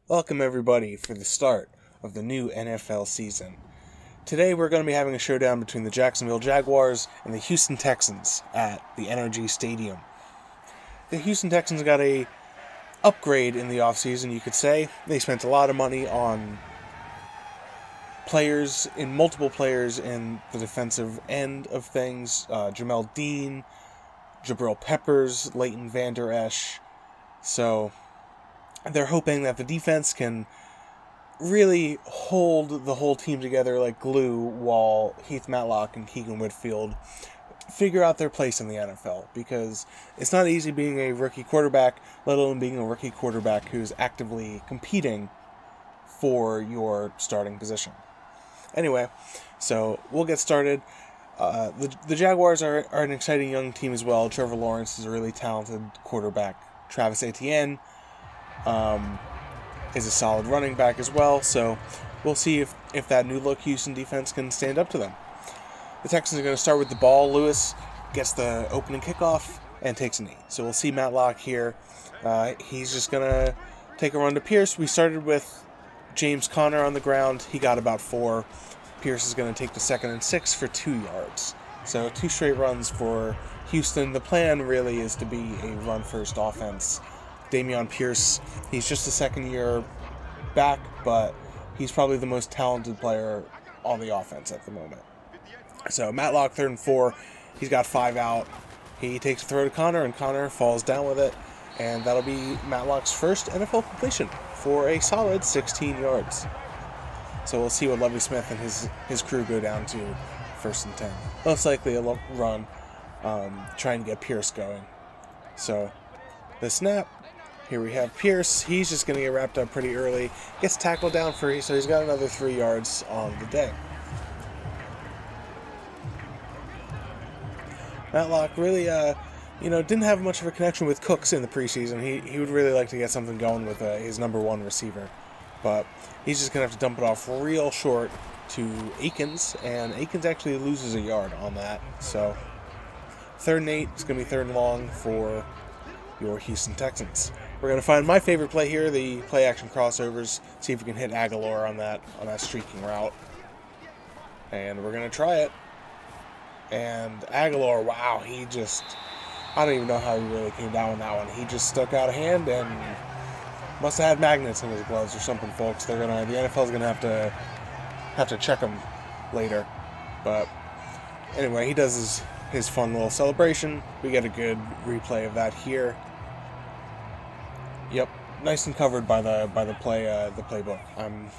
Welcome everybody for the start of the new NFL season. Today we're going to be having a showdown between the Jacksonville Jaguars and the Houston Texans at the NRG Stadium. The Houston Texans got a upgrade in the offseason, you could say. They spent a lot of money on multiple players in the defensive end of things. Jamel Dean, Jabril Peppers, Leighton Vander Esch. So they're hoping that the defense can really hold the whole team together like glue while Heath Matlock and Keegan Whitfield figure out their place in the NFL, because it's not easy being a rookie quarterback, let alone being a rookie quarterback who's actively competing for your starting position. Anyway, so we'll get started. The Jaguars are an exciting young team as well. Trevor Lawrence is a really talented quarterback. Travis Etienne is a solid running back as well, so we'll see if that new look Houston defense can stand up to them. The Texans are going to start with the ball. Lewis gets the opening kickoff and takes a knee. So we'll see Matlock here. He's just going to take a run to Pierce. We started with James Conner on the ground. He got about 4. Pierce is going to take the 2nd and 6 for 2 yards. So 2 straight runs for Houston. The plan really is to be a run-first offense. Dameon Pierce, he's just a second-year back, but he's probably the most talented player on the offense at the moment. So Matlock, 3rd and 4. He's got 5 out. He takes a throw to Conner, and Conner falls down with it. And that'll be Matlock's first NFL completion for a solid 16 yards. So we'll see what Lovie Smith and his crew go down to 1st and 10. Most likely a run, trying to get Pierce going. So the snap. Here we have Pierce. He's just going to get wrapped up pretty early. Gets tackled down free, so he's got another 3 yards on the day. Matlock really, didn't have much of a connection with Cooks in the preseason. He would really like to get something going with his number 1 receiver. But he's just going to have to dump it off real short to Akins, and Akins actually loses a yard on that. So 3rd and 8, it's going to be 3rd and long for your Houston Texans. We're going to find my favorite play here, the play-action crossovers, see if we can hit Aguilar on that streaking route. And we're going to try it. And Aguilar, wow, I don't even know how he really came down on that one. He just stuck out a hand and must have had magnets in his gloves or something, folks. The NFL's going to have to check him later. But anyway, he does his fun little celebration. We get a good replay of that here. Yep, nice and covered by the playbook. I'm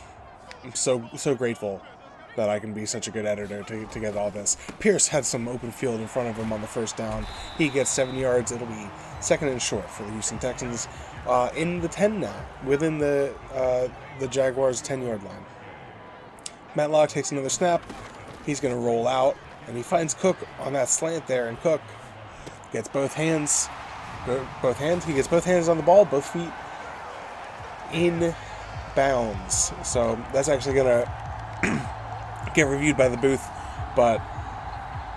so grateful that I can be such a good editor to get all this. Pierce had some open field in front of him on the 1st down. He gets 7 yards. It'll be 2nd and short for the Houston Texans. In the 10 now, within the Jaguars' 10-yard line. Matlock takes another snap. He's going to roll out, and he finds Cook on that slant there, and Cook gets both hands. He gets both hands on the ball, both feet in bounds. So that's actually going to get reviewed by the booth, but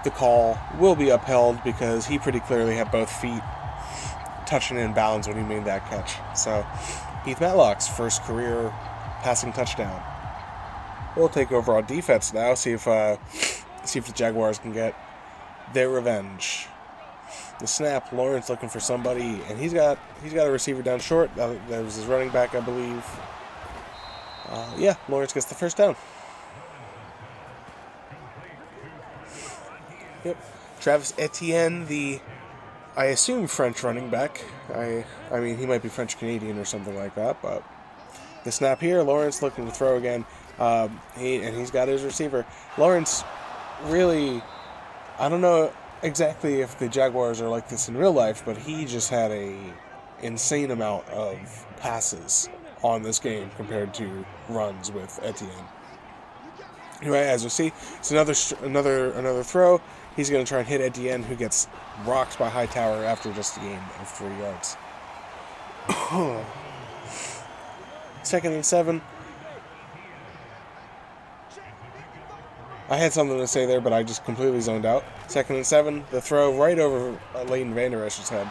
the call will be upheld because he pretty clearly had both feet touching in bounds when he made that catch. So Heath Matlock's first career passing touchdown. We'll take over on defense now, see if the Jaguars can get their revenge. The snap, Lawrence looking for somebody, and he's got a receiver down short. That was his running back, I believe. Lawrence gets the 1st down. Yep. Travis Etienne, I assume French running back. I mean, he might be French-Canadian or something like that, but the snap here, Lawrence looking to throw again. He's got his receiver. Lawrence really, I don't know exactly if the Jaguars are like this in real life, but he just had a insane amount of passes on this game compared to runs with Etienne. Anyway, as we see, it's another throw. He's going to try and hit Etienne, who gets rocked by Hightower after just a gain of 3 yards. 2nd and 7. I had something to say there, but I just completely zoned out. 2nd and 7. The throw right over Leighton Vander Esch's head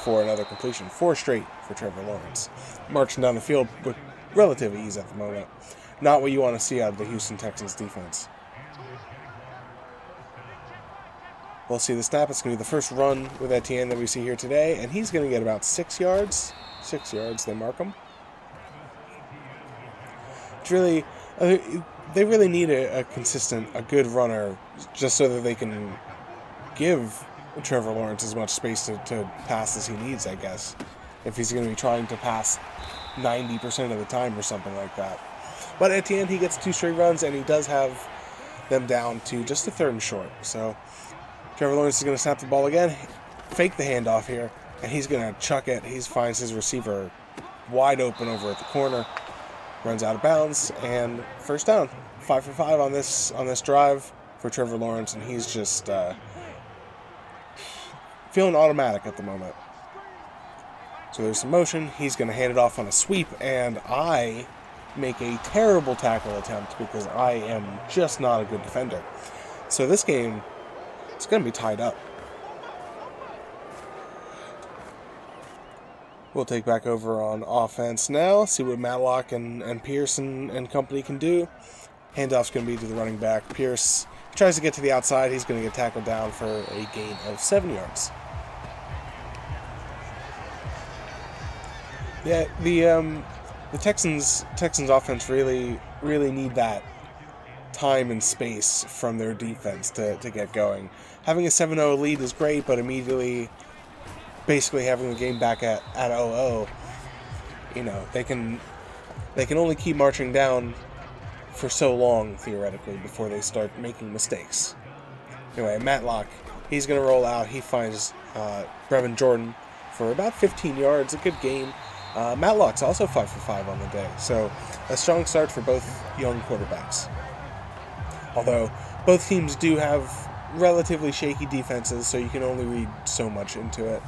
for another completion. 4 straight for Trevor Lawrence. Marching down the field with relative ease at the moment. Not what you want to see out of the Houston Texans defense. We'll see the snap. It's going to be the first run with Etienne that we see here today, and he's going to get about 6 yards. 6 yards, they mark him. It's really, they really need a consistent, a good runner, just so that they can give Trevor Lawrence as much space to pass as he needs, I guess. If he's going to be trying to pass 90% of the time or something like that. But at the end, he gets 2 straight runs, and he does have them down to just a 3rd and short. So Trevor Lawrence is going to snap the ball again, fake the handoff here, and he's going to chuck it. He finds his receiver wide open over at the corner, runs out of bounds, and first down. 5 for 5 on this drive for Trevor Lawrence, and he's just feeling automatic at the moment. So there's some motion. He's going to hand it off on a sweep, and I make a terrible tackle attempt because I am just not a good defender. So this game, it's going to be tied up. We'll take back over on offense now, see what Matlock and Pierce and company can do. Handoff's going to be to the running back. Pierce tries to get to the outside. He's going to get tackled down for a gain of 7 yards. Yeah, the Texans offense really need that time and space from their defense to get going. Having a 7-0 lead is great, but immediately basically having the game back at 0-0, you know, they can only keep marching down for so long, theoretically, before they start making mistakes. Anyway, Matlock, he's going to roll out. He finds Brevin Jordan for about 15 yards, a good game. Matlock's also 5 for 5 on the day, so a strong start for both young quarterbacks. Although both teams do have relatively shaky defenses, so you can only read so much into it.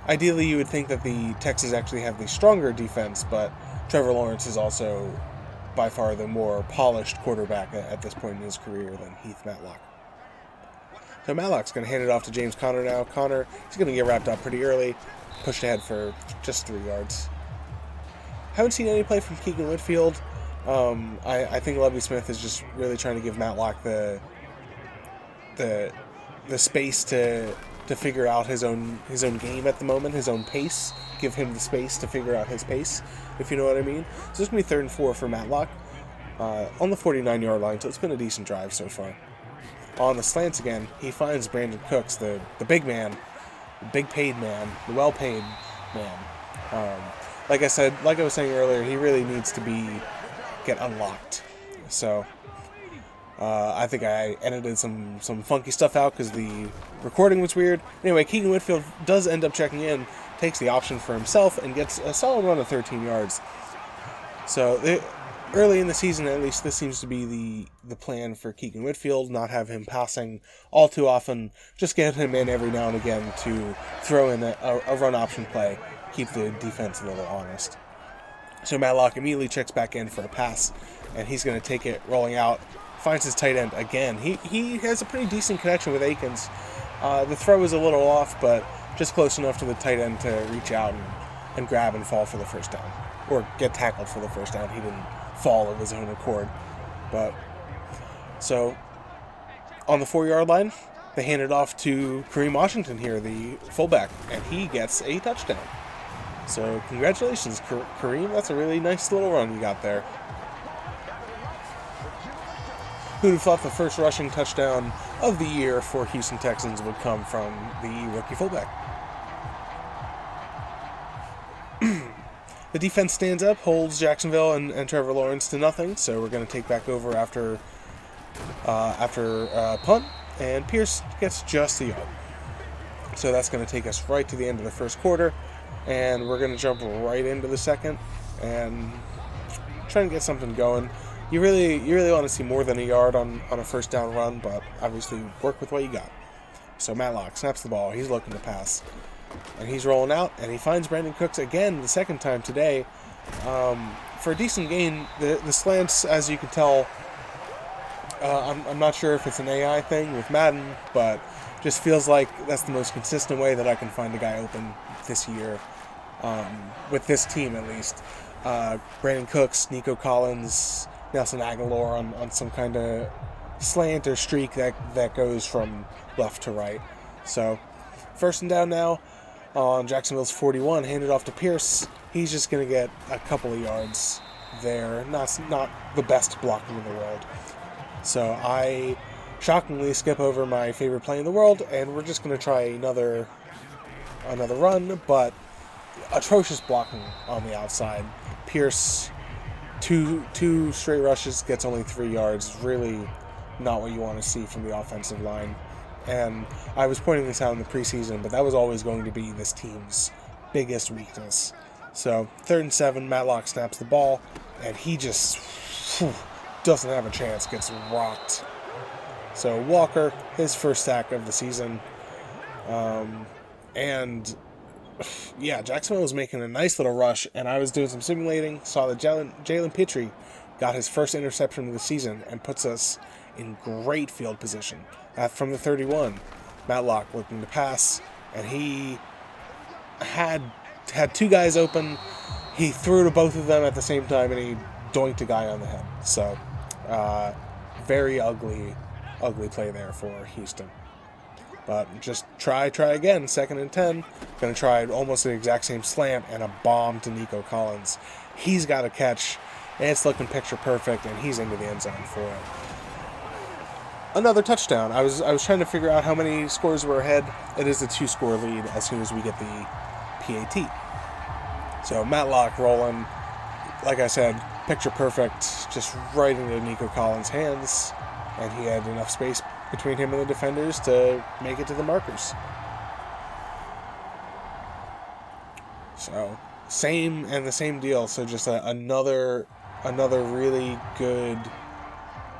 Ideally, you would think that the Texans actually have the stronger defense, but Trevor Lawrence is also by far the more polished quarterback at this point in his career than Heath Matlock. So Matlock's going to hand it off to James Conner now. Conner, he's going to get wrapped up pretty early. Pushed ahead for just 3 yards. Haven't seen any play from Keegan Whitfield. I think Lovie Smith is just really trying to give Matlock the space to figure out his own game at the moment, his own pace. Give him the space to figure out his pace, if you know what I mean. So it's going to be 3rd and 4 for Matlock on the 49-yard line, so it's been a decent drive so far. On the slants again, he finds Brandon Cooks, the big man, the big paid man, the well-paid man. Like I was saying earlier, he really needs to get unlocked. So I think I edited some funky stuff out because the recording was weird. Anyway, Keegan Whitfield does end up checking in, takes the option for himself, and gets a solid run of 13 yards. So early in the season, at least, this seems to be the plan for Keegan Whitfield, not have him passing all too often, just get him in every now and again to throw in a run option play, keep the defense a little honest. So Matlock immediately checks back in for a pass, and he's going to take it rolling out, finds his tight end again. He has a pretty decent connection with Akins. The throw is a little off, but just close enough to the tight end to reach out and grab and fall for the first down, or get tackled for the first down. He didn't fall of his own accord. But so on the 4-yard line, they hand it off to Kareem Washington here, the fullback, and he gets a touchdown. So congratulations, Kareem. That's a really nice little run you got there. Who'd have thought the first rushing touchdown of the year for Houston Texans would come from the rookie fullback? The defense stands up, holds Jacksonville and Trevor Lawrence to nothing, so we're going to take back over after punt, and Pierce gets just a yard. So that's going to take us right to the end of the first quarter, and we're going to jump right into the second and try and get something going. You really want to see more than a yard on a first down run, but obviously work with what you got. So Matlock snaps the ball. He's looking to pass. And he's rolling out, and he finds Brandon Cooks again the second time today. For a decent gain, the slants, as you can tell, I'm not sure if it's an AI thing with Madden, but Just feels like that's the most consistent way that I can find a guy open this year, with this team at least. Brandon Cooks, Nico Collins, Nelson Aguilar on some kind of slant or streak that goes from left to right. So, first and down now on Jacksonville's 41, handed off to Pierce. He's just going to get a couple of yards there. Not the best blocking in the world. So I shockingly skip over my favorite play in the world, and we're just going to try another run, but atrocious blocking on the outside. Pierce, two straight rushes, gets only 3 yards. Really not what you want to see from the offensive line. And I was pointing this out in the preseason, but that was always going to be this team's biggest weakness. So 3rd and 7, Matlock snaps the ball, and he just doesn't have a chance, gets rocked. So Walker, his first sack of the season. And yeah, Jacksonville was making a nice little rush, and I was doing some simulating, saw that Jalen Pitre got his first interception of the season and puts us in great field position. From the 31, Matlock looking to pass, and he had 2 guys open. He threw to both of them at the same time, and he doinked a guy on the head. So, very ugly play there for Houston. But just try again. 2nd and 10. Going to try almost the exact same slant and a bomb to Nico Collins. He's got a catch, and it's looking picture perfect, and he's into the end zone for it. Another touchdown. I was trying to figure out how many scores were ahead. It is a 2-score lead as soon as we get the PAT. So Matlock rolling, like I said, picture perfect, just right into Nico Collins' hands, and he had enough space between him and the defenders to make it to the markers. So the same deal. So just another really good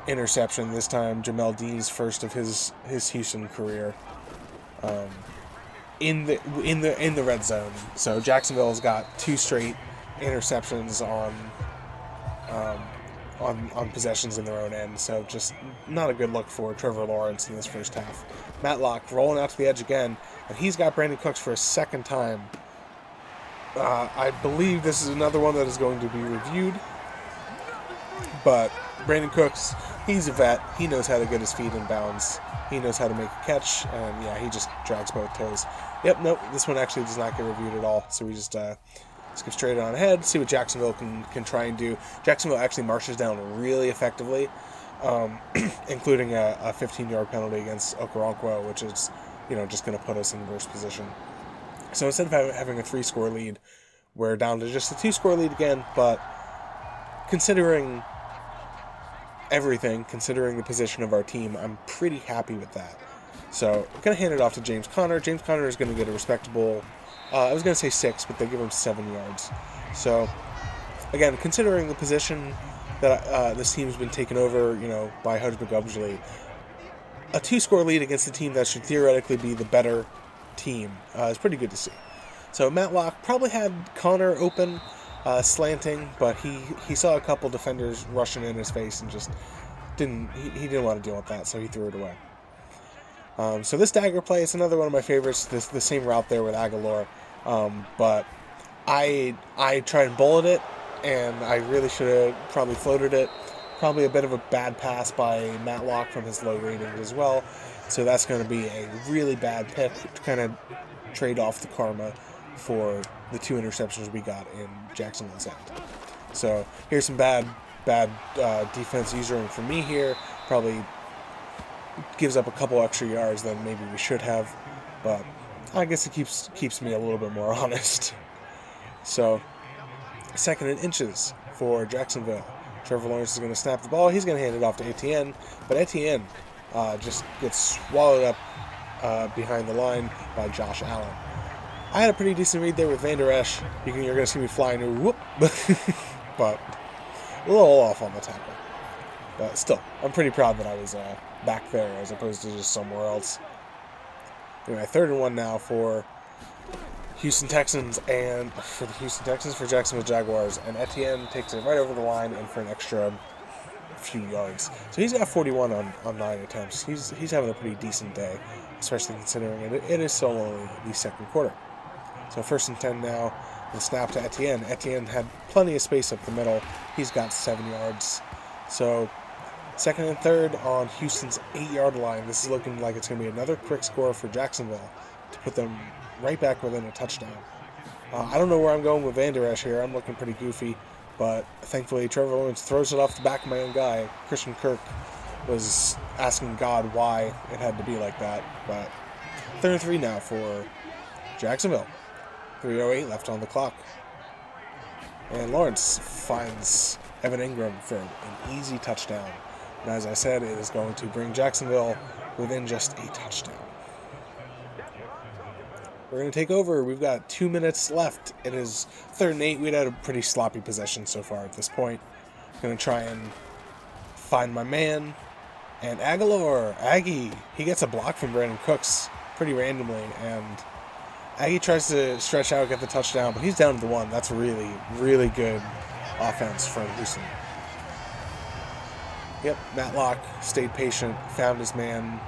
interception. This time Jamel Dean's first of his Houston career. In the red zone. So Jacksonville's got 2 straight interceptions on possessions in their own end. So just not a good look for Trevor Lawrence in this first half. Matlock rolling out to the edge again, and he's got Brandon Cooks for a second time. I believe this is another one that is going to be reviewed, but Brandon Cooks, he's a vet. He knows how to get his feet in bounds. He knows how to make a catch, and yeah, he just drags both toes. Yep, nope, this one actually does not get reviewed at all, so we just skip straight on ahead, see what Jacksonville can try and do. Jacksonville actually marches down really effectively, including a 15-yard penalty against Okoronkwo, which is, just going to put us in worse position. So instead of having a 3-score lead, we're down to just a 2-score lead again, but considering everything, considering the position of our team, I'm pretty happy with that. So I'm going to hand it off to James Conner. James Conner is going to get a respectable, I was going to say 6, but they give him 7 yards. So, again, considering the position that this team's been taken over, by Hudge Magubdgeley, a 2-score lead against a team that should theoretically be the better team is pretty good to see. So Matlock probably had Conner open, slanting, but he saw a couple defenders rushing in his face and just didn't want to deal with that, so he threw it away. So this dagger play is another one of my favorites. The same route there with Aguilar, but I tried and bullet it, and I really should have probably floated it. Probably a bit of a bad pass by Matlock from his low rating as well. So that's going to be a really bad pick to kind of trade off the karma for the 2 interceptions we got in Jacksonville's end. So here's some bad defense usering for me here. Probably gives up a couple extra yards than maybe we should have, but I guess it keeps me a little bit more honest. So 2nd and inches for Jacksonville. Trevor Lawrence is going to snap the ball. He's going to hand it off to Etienne, but Etienne just gets swallowed up behind the line by Josh Allen. I had a pretty decent read there with Van Der Esch. You're going to see me flying to whoop, but a little off on the tackle. But still, I'm pretty proud that I was back there as opposed to just somewhere else. Anyway, 3rd and 1 now for Houston Texans for Jacksonville Jaguars, and Etienne takes it right over the line and for an extra few yards. So he's got 41 on 9 attempts. He's having a pretty decent day. especially considering it is still only the second quarter. So 1st and 10 now. The snap to Etienne. Etienne had plenty of space up the middle. He's got 7 yards. So 2nd and 3rd on Houston's 8-yard line. This is looking like it's going to be another quick score for Jacksonville to put them right back within a touchdown. I don't know where I'm going with Van Der Esch here. I'm looking pretty goofy, but thankfully Trevor Lawrence throws it off the back of my own guy. Christian Kirk was asking God why it had to be like that. But 3rd and 3 now for Jacksonville. 3:08 left on the clock. And Lawrence finds Evan Ingram for an easy touchdown. And as I said, it is going to bring Jacksonville within just a touchdown. We're going to take over. We've got 2 minutes left. It is 3rd and 8. We'd had a pretty sloppy possession so far at this point. Going to try and find my man. And Aggie, he gets a block from Brandon Cooks pretty randomly. And Aggie tries to stretch out, get the touchdown, but he's down to the 1. That's really, really good offense from Houston. Yep, Matlock stayed patient, found his man.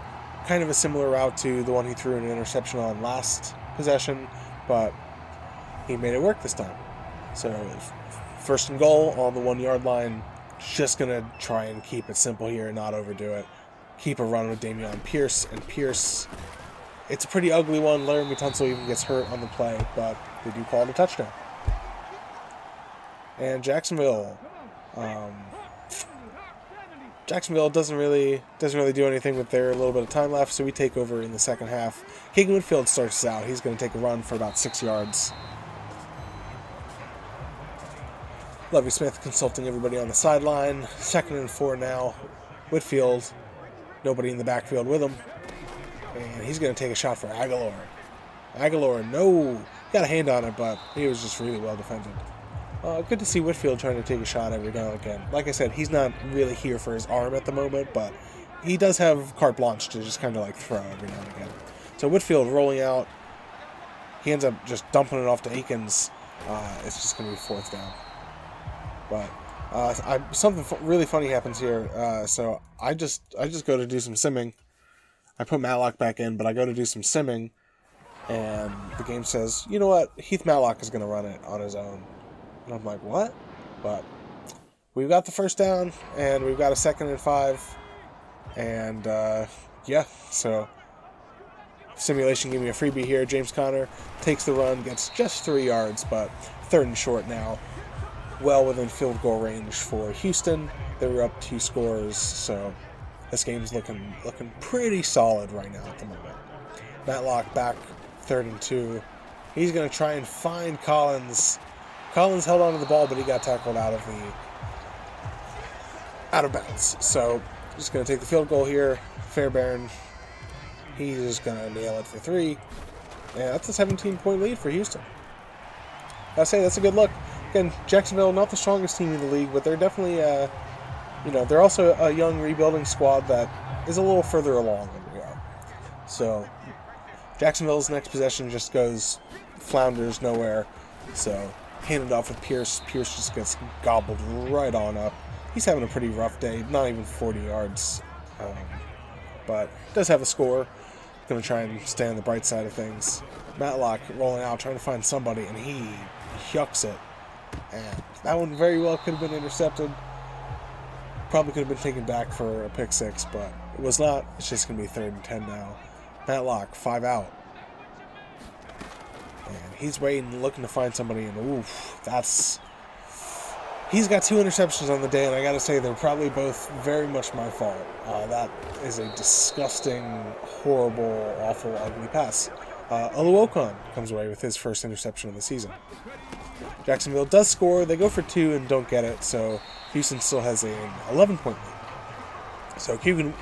Kind of a similar route to the one he threw an interception on last possession, but he made it work this time. So 1st and goal on the 1-yard line. Just going to try and keep it simple here and not overdo it. Keep a run with Dameon Pierce, and Pierce, it's a pretty ugly one. Laramie Tunsil even gets hurt on the play, but they do call it a touchdown. And Jacksonville doesn't really do anything with their little bit of time left, so we take over in the second half. Keegan Whitfield starts us out. He's going to take a run for about 6 yards. Lovie Smith consulting everybody on the sideline. 2nd and 4 now. Whitfield, nobody in the backfield with him. And he's going to take a shot for Aguilar. No! Got a hand on it, but he was just really well defended. Good to see Whitfield trying to take a shot every now and again. Like I said, he's not really here for his arm at the moment, but he does have carte blanche to just kind of like throw every now and again. So Whitfield rolling out. He ends up just dumping it off to Akins. It's just going to be 4th down. But something really funny happens here. So I just go to do some simming. I put Matlock back in, but I go to do some simming, and the game says, you know what? Heath Matlock is going to run it on his own. And I'm like, what? But we've got the 1st down, and we've got a 2nd and 5. And, yeah, so simulation gave me a freebie here. James Conner takes the run, gets just 3 yards, but 3rd and short now. Well within field goal range for Houston. They were up 2 scores, so this game's looking pretty solid right now at the moment. Matlock back, 3rd and 2. He's going to try and find Collins. Collins held onto the ball, but he got tackled out of bounds. So just going to take the field goal here. Fairbairn, he's just going to nail it for 3. And that's a 17-point lead for Houston. I say that's a good look. Again, Jacksonville, not the strongest team in the league, but they're definitely, they're also a young rebuilding squad that is a little further along than we are. So Jacksonville's next possession just flounders nowhere. So handed off with Pierce. Pierce just gets gobbled right on up. He's having a pretty rough day, not even 40 yards, but does have a score. Going to try and stay on the bright side of things. Matlock rolling out, trying to find somebody, and he yucks it. And that one very well could have been intercepted. Probably could have been taken back for a pick 6, but it was not. It's just going to be 3rd and 10 now. Matlock, 5 out. And he's waiting, looking to find somebody, and he's got 2 interceptions on the day, and I got to say, they're probably both very much my fault. That is a disgusting, horrible, awful, ugly pass. Oluokun comes away with his first interception of the season. Jacksonville does score. They go for 2 and don't get it, so Houston still has an 11-point lead. So Keegan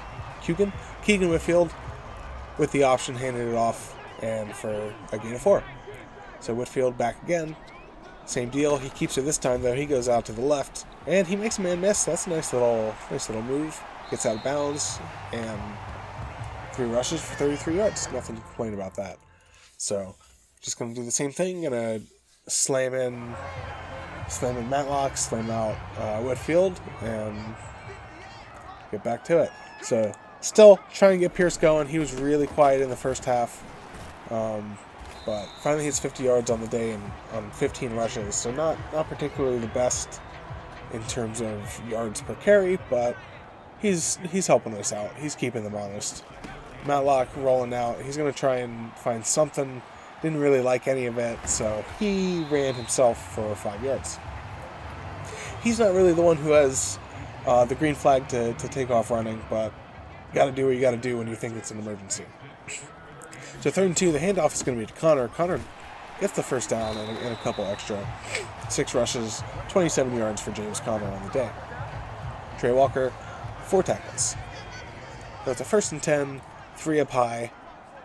Whitfield with the option, handed it off, and for a gain of 4. So Whitfield back again. Same deal. He keeps it this time, though. He goes out to the left, and he makes a man miss. That's a nice little move. Gets out of bounds, and 3 rushes for 33 yards. Nothing to complain about that. So just going to do the same thing. Going to slam in Matlock, slam out Whitfield, and get back to it. So Still trying to get Pierce going. He was really quiet in the first half. But finally hits 50 yards on the day and on 15 rushes. So not particularly the best in terms of yards per carry, but he's helping us out. He's keeping them honest. Matlock rolling out. He's going to try and find something. Didn't really like any of it, so he ran himself for 5 yards. He's not really the one who has the green flag to take off running, but you got to do what you got to do when you think it's an emergency. So 3rd and 2, the handoff is going to be to Connor. Connor gets the first down and a couple extra. 6 rushes, 27 yards for James Conner on the day. Trey Walker, 4 tackles. So it's a 1st and 10, 3 up high.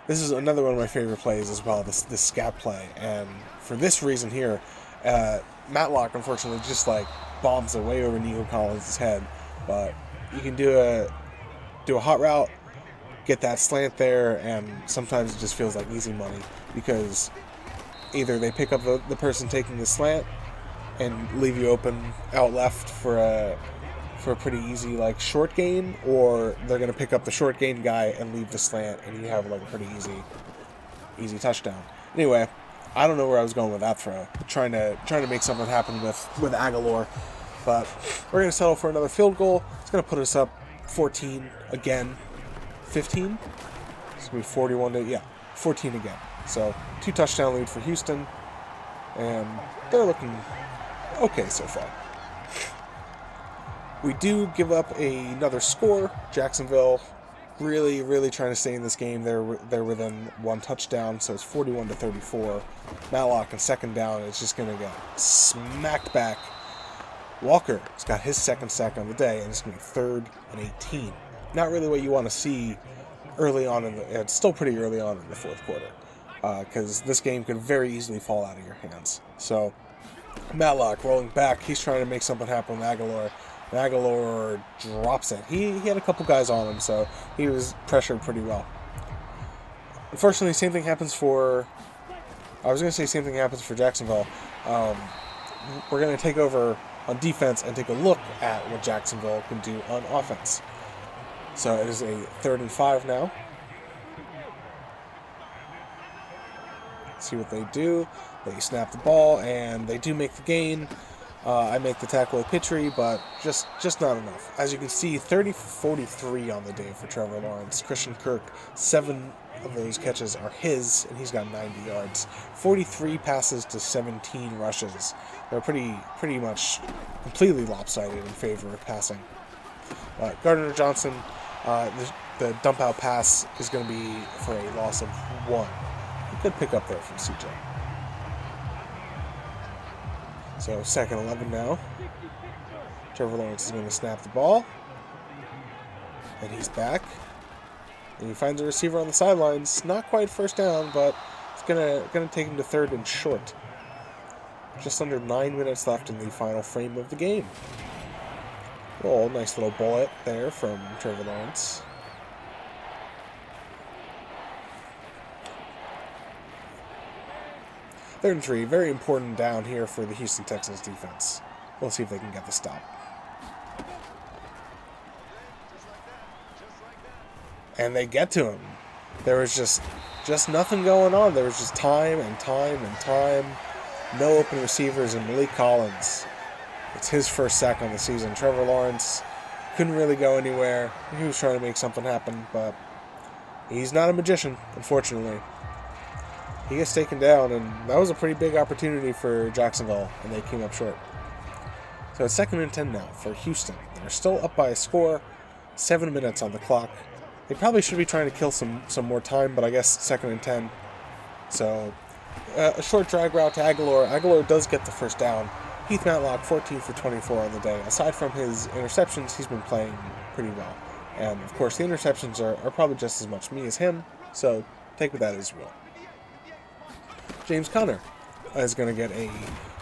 This is another one of my favorite plays as well, this scat play. And for this reason here, Matlock, unfortunately, just like bombs it way over Nico Collins' head. But you can do a hot route, get that slant there, and sometimes it just feels like easy money because either they pick up the person taking the slant and leave you open out left for a pretty easy like short gain, or they're going to pick up the short gain guy and leave the slant and you have like a pretty easy touchdown. Anyway, I don't know where I was going with that throw. Trying to make something happen with Aguilar, but we're going to settle for another field goal. It's going to put us up 14 again. 15? It's going to be 14 again. So 2 touchdown lead for Houston, and they're looking okay so far. We do give up another score. Jacksonville really, really trying to stay in this game. They're within 1 touchdown, so it's 41-34. Matlock on 2nd down is just going to get smacked back. Walker has got his 2nd sack on the day, and it's going to be 3rd and 18. Not really what you want to see early on it's still pretty early on in the 4th quarter, because this game could very easily fall out of your hands. So Matlock rolling back, he's trying to make something happen with Aguilar. And Aguilar drops it. He had a couple guys on him, so he was pressured pretty well. Unfortunately, same thing happens for Jacksonville. We're going to take over on defense and take a look at what Jacksonville can do on offense. So it is a 3rd and 5 now. See what they do. They snap the ball, and they do make the gain. I make the tackle with Pitry, but just not enough. As you can see, 30 for 43 on the day for Trevor Lawrence. Christian Kirk, 7 of those catches are his, and he's got 90 yards. 43 passes to 17 rushes. They're pretty much completely lopsided in favor of passing. Gardner Johnson, the dump out pass is going to be for a loss of 1. Good pick up there from CJ. So 2nd and 11 now. Trevor Lawrence is going to snap the ball. And he's back. And he finds a receiver on the sidelines. Not quite 1st down, but it's gonna take him to 3rd and short. Just under 9 minutes left in the final frame of the game. Oh, nice little bullet there from Trevor Lawrence. Third and 3, very important down here for the Houston Texans defense. We'll see if they can get the stop. And they get to him. There was just nothing going on. There was just time and time and time. No open receivers, and Malik Collins. It's his 1st sack on the season. Trevor Lawrence couldn't really go anywhere. He was trying to make something happen, but he's not a magician, unfortunately. He gets taken down, and that was a pretty big opportunity for Jacksonville, and they came up short. So it's 2nd and 10 now for Houston. They're still up by a score, 7 minutes on the clock. They probably should be trying to kill some more time, but I guess 2nd and 10. So a short drag route to Aguilar. Aguilar does get the 1st down. Heath Matlock, 14 for 24 on the day. Aside from his interceptions, he's been playing pretty well. And, of course, the interceptions are probably just as much me as him, so take with that as well. James Conner is going to get a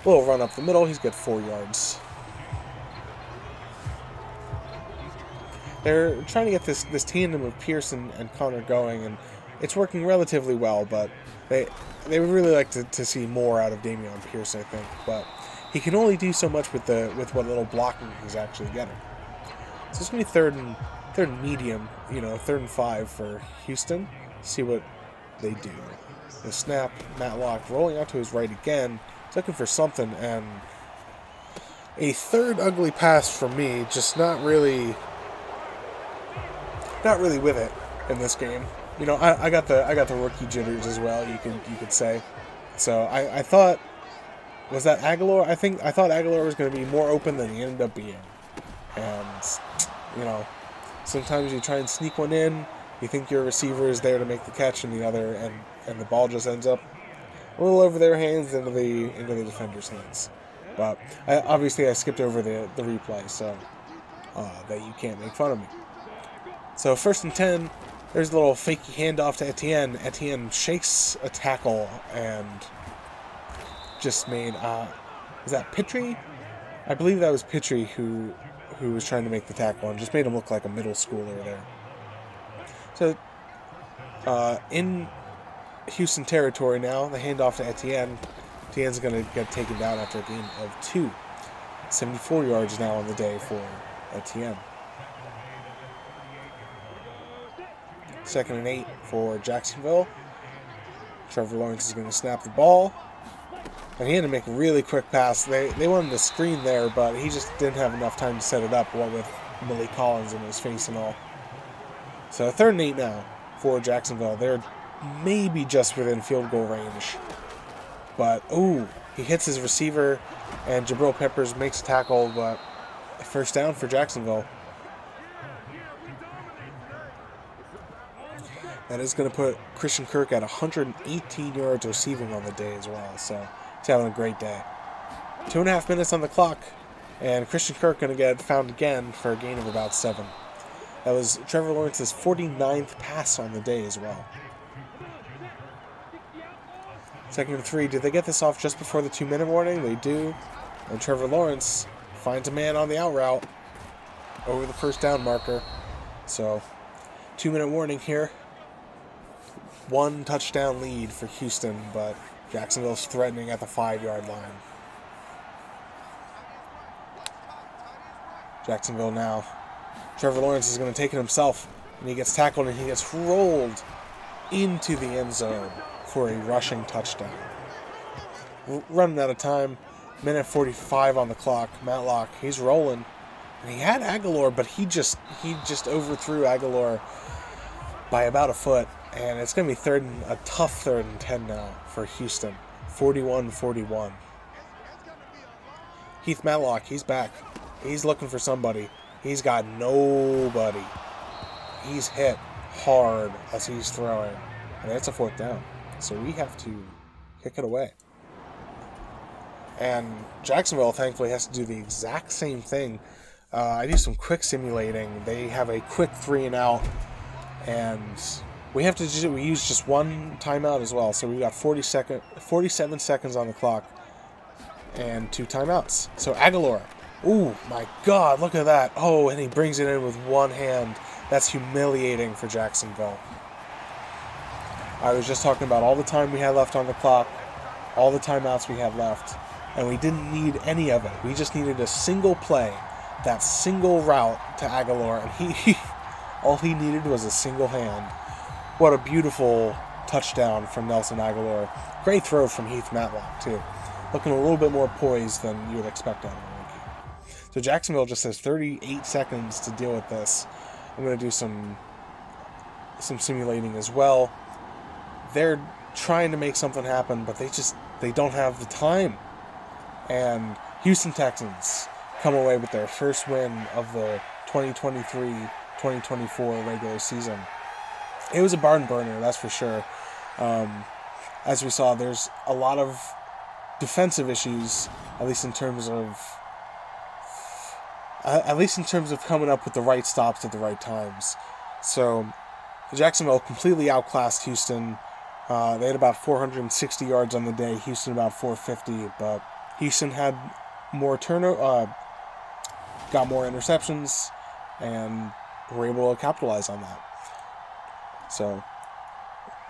little run up the middle. He's got 4 yards. They're trying to get this tandem of Pierce and Conner going, and it's working relatively well, but they would really like to see more out of Dameon Pierce, I think. But he can only do so much with what little blocking he's actually getting. So it's going to be third and medium, 3rd and 5 for Houston. See what they do. The snap, Matlock rolling out to his right again, looking for something, and a third ugly pass from me, just not really with it in this game. I got the rookie jitters as well. You could say. So I thought, was that Aguilar? I thought Aguilar was going to be more open than he ended up being, and sometimes you try and sneak one in. You think your receiver is there to make the catch, and the ball just ends up a little over their hands into the defender's hands. But obviously I skipped over the replay, so that you can't make fun of me. So 1st and 10, there's a little fakey handoff to Etienne. Etienne shakes a tackle and just made, was that Pitre? I believe that was Pitre who was trying to make the tackle and just made him look like a middle schooler there. So in Houston territory now, the handoff to Etienne. Etienne's going to get taken down after a gain of 2. 74 yards now on the day for Etienne. 2nd and 8 for Jacksonville. Trevor Lawrence is going to snap the ball. And he had to make a really quick pass. They wanted to screen there, but he just didn't have enough time to set it up, what with Millie Collins in his face and all. So 3rd and 8 now for Jacksonville. They're maybe just within field goal range. But, he hits his receiver, and Jabril Peppers makes a tackle, but a 1st down for Jacksonville. That is going to put Christian Kirk at 118 yards receiving on the day as well, so he's having a great day. 2.5 minutes on the clock, and Christian Kirk going to get found again for a gain of about 7. That was Trevor Lawrence's 49th pass on the day as well. 2nd and 3. Did they get this off just before the 2-minute warning? They do. And Trevor Lawrence finds a man on the out route over the 1st down marker. So, 2-minute warning here. 1 touchdown lead for Houston, but Jacksonville's threatening at the 5-yard line. Jacksonville now. Trevor Lawrence is going to take it himself, and he gets tackled and he gets rolled into the end zone for a rushing touchdown. Running out of time, minute 45 on the clock. Matlock, he's rolling, and he had Aguilar, but he just overthrew Aguilar by about a foot, and it's going to be a tough 3rd and 10 now for Houston. 41-41. Heath Matlock, he's back. He's looking for somebody. He's got nobody. He's hit hard as he's throwing, and it's a 4th down. So we have to kick it away. And Jacksonville, thankfully, has to do the exact same thing. I do some quick simulating. They have a quick 3 and out, and we use just 1 timeout as well. So we've got 47 seconds on the clock and 2 timeouts. So Aguilar, my God, look at that. And he brings it in with 1 hand. That's humiliating for Jacksonville. I was just talking about all the time we had left on the clock, all the timeouts we had left, and we didn't need any of it. We just needed a single play, that single route to Aguilar, and all he needed was a single hand. What a beautiful touchdown from Nelson Aguilar. Great throw from Heath Matlock, too. Looking a little bit more poised than you would expect out of a rookie. So Jacksonville just has 38 seconds to deal with this. I'm going to do some simulating as well. They're trying to make something happen, but they don't have the time. And Houston Texans come away with their first win of the 2023-2024 regular season. It was a barn burner, that's for sure. As we saw, there's a lot of defensive issues, at least in terms of coming up with the right stops at the right times. So Jacksonville completely outclassed Houston. They had about 460 yards on the day. Houston about 450, but Houston had more got more interceptions, and were able to capitalize on that. So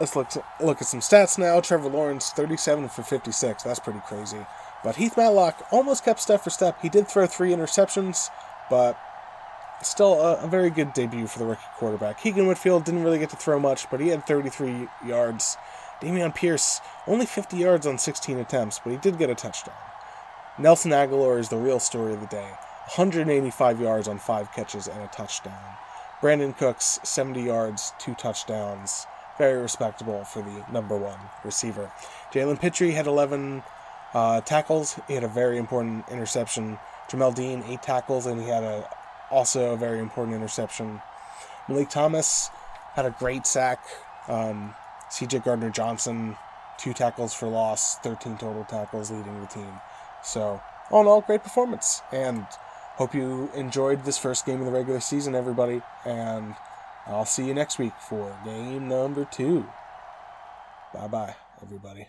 let's look at some stats now. Trevor Lawrence, 37 for 56. That's pretty crazy. But Heath Matlock almost kept step for step. He did throw 3 interceptions, but still a very good debut for the rookie quarterback. Keegan Whitfield didn't really get to throw much, but he had 33 yards. Dameon Pierce, only 50 yards on 16 attempts, but he did get a touchdown. Nelson Aguilar is the real story of the day. 185 yards on 5 catches and a touchdown. Brandon Cooks, 70 yards, 2 touchdowns. Very respectable for the number 1 receiver. Jalen Pitre had 11 tackles. He had a very important interception. Jamel Dean, 8 tackles, and he had also a very important interception. Malik Thomas had a great sack. CJ Gardner-Johnson, 2 tackles for loss, 13 total tackles leading the team. So, all in all, great performance. And hope you enjoyed this first game of the regular season, everybody. And I'll see you next week for game number 2. Bye-bye, everybody.